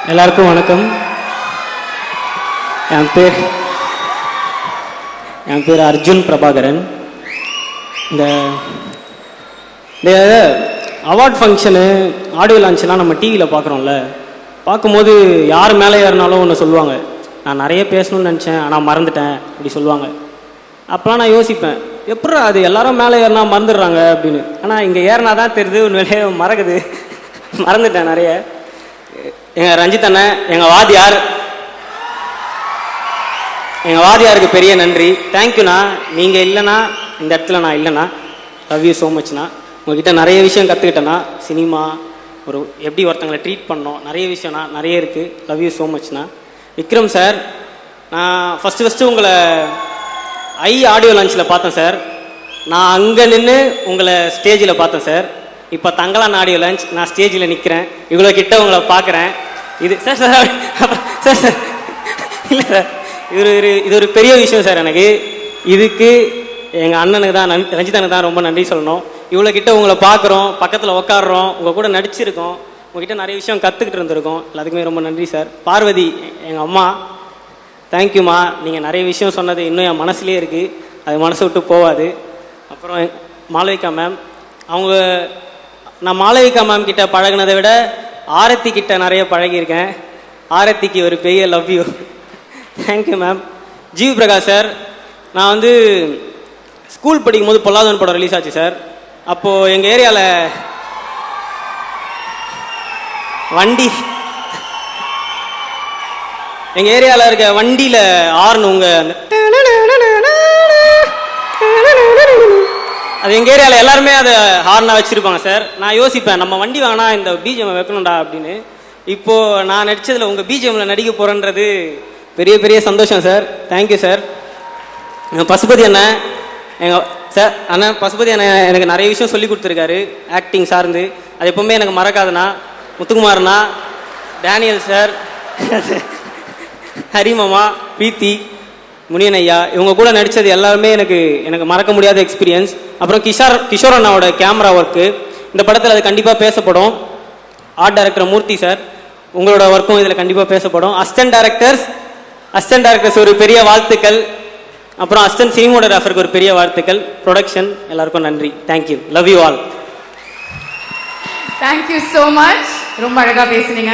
எல்லாருக்கும் வணக்கம். என் பேர் அர்ஜுன் பிரபாகரன். இந்த அவார்ட் ஃபங்க்ஷனு, ஆடியோ லான்ச்லாம் நம்ம டிவியில் பார்க்குறோம்ல, பார்க்கும்போது யார் மேலே ஏறினாலும் ஒன்று சொல்லுவாங்க, நான் நிறைய பேசணும்னு நினச்சேன் ஆனால் மறந்துட்டேன் அப்படி சொல்லுவாங்க. அப்போலாம் நான் யோசிப்பேன், எப்படி அது எல்லாரும் மேலே ஏறினா மறந்துடுறாங்க அப்படின்னு. ஆனால் இங்கே ஏறினா தான் தெரியுது உண்மையிலே மறக்குது, மறந்துட்டேன் நிறைய. எங்கள் ரஞ்சித் அண்ணன், எங்கள் வாதியாருக்கு பெரிய நன்றி. தேங்க்யூண்ணா. நீங்கள் இல்லைண்ணா இந்த இடத்துல நான் இல்லைண்ணா. லவ் யூ ஸோ மச்ண்ணா. உங்ககிட்ட நிறைய விஷயம் கற்றுக்கிட்டேண்ணா. சினிமா, ஒரு எப்படி ஒருத்தங்களை ட்ரீட் பண்ணோம், நிறைய விஷயம்ண்ணா, நிறைய இருக்குது. லவ் யூ ஸோ மச்ண்ணா. விக்ரம் சார், நான் ஃபஸ்ட்டு உங்களை ஆடியோ லான்ச்சில் பார்த்தேன் சார். நான் அங்கே நின்று உங்களை ஸ்டேஜில் பார்த்தேன் சார். இப்போ தங்கலான் ஆடியோ லான்ச், நான் ஸ்டேஜில் நிற்கிறேன், இவ்வளோ கிட்ட உங்களை பார்க்குறேன். இது சார் சார் சார் சார் இல்லை சார், இது ஒரு பெரிய விஷயம் சார். எனக்கு இதுக்கு எங்கள் அண்ணனுக்கு தான் ரஞ்சித் அண்ணனுக்கு தான் ரொம்ப நன்றி சொல்லணும். இவ்வளோ கிட்ட உங்களை பார்க்குறோம், பக்கத்தில் உட்காடுறோம், உங்கள் கூட நடிச்சிருக்கோம், உங்ககிட்ட நிறைய விஷயம் கற்றுக்கிட்டு இருந்திருக்கோம். எல்லாத்துக்குமே ரொம்ப நன்றி சார். பார்வதி, எங்கள் அம்மா, தேங்க்யூம்மா. நீங்கள் நிறைய விஷயம் சொன்னது இன்னும் என் மனசுலேயே இருக்குது, அது மனசை விட்டு போகாது. அப்புறம் மாளவிகா மேம், நான் மாளவிகா மேம் கிட்ட பழகினதை விட ஆரத்தி கிட்ட நிறைய பழகியிருக்கேன். ஆரத்திக்கு ஒரு பெரிய love you. Thank you ma'am. G V Prakash sir, நான் ஸ்கூல் படிக்கும் போது பொல்லாதவன் படம் ரிலீஸ் ஆச்சு சார். அப்போது எங்கள் ஏரியாவில் இருக்க வண்டியில் ஆறுனுங்க, அது எங்கள் ஏரியாவில் எல்லாருமே அதை ஹார்னாக வச்சுருப்பாங்க சார். நான் யோசிப்பேன், நம்ம வண்டி வாங்கினா இந்த பிஜிஎம் வைக்கணும்டா அப்படின்னு. இப்போது நான் நடித்ததில் உங்கள் பிஜிஎம்மில் நடிக்க போகிறேன்றது பெரிய பெரிய சந்தோஷம் சார். Thank you sir. பசுபதி அண்ணன், சார் அண்ணன் பசுபதி அண்ணன் எனக்கு நிறைய விஷயம் சொல்லி கொடுத்துருக்காரு ஆக்டிங் சார்ந்து. அது எப்போவுமே எனக்கு மறக்காதுண்ணா. முத்துக்குமார்ண்ணா, டேனியல் சார், ஹரிமாமா, பிரீத்தி, முனியன் ஐயா, இவங்க கூட நடித்தது எல்லாருமே எனக்கு மறக்க முடியாத எக்ஸ்பீரியன்ஸ். அப்புறம் கிஷோர் அண்ணாவோட கேமரா ஒர்க்கு இந்த படத்தில் அது கண்டிப்பாக பேசப்படும். ஆர்ட் டைரக்டர் மூர்த்தி சார், உங்களோட ஒர்க்கும் இதில் கண்டிப்பாக பேசப்படும். அசிஸ்டன்ட் டைரக்டர்ஸ் ஒரு பெரிய வாழ்த்துக்கள். அப்புறம் அசிஸ்டன்ட் சினிமோட்டோகிராஃபருக்கு ஒரு பெரிய வாழ்த்துக்கள். ப்ரொடக்ஷன் எல்லாருக்கும் நன்றி. Thank you. Love you all. Thank you so much. ரொம்ப அழகாக பேசுனீங்க.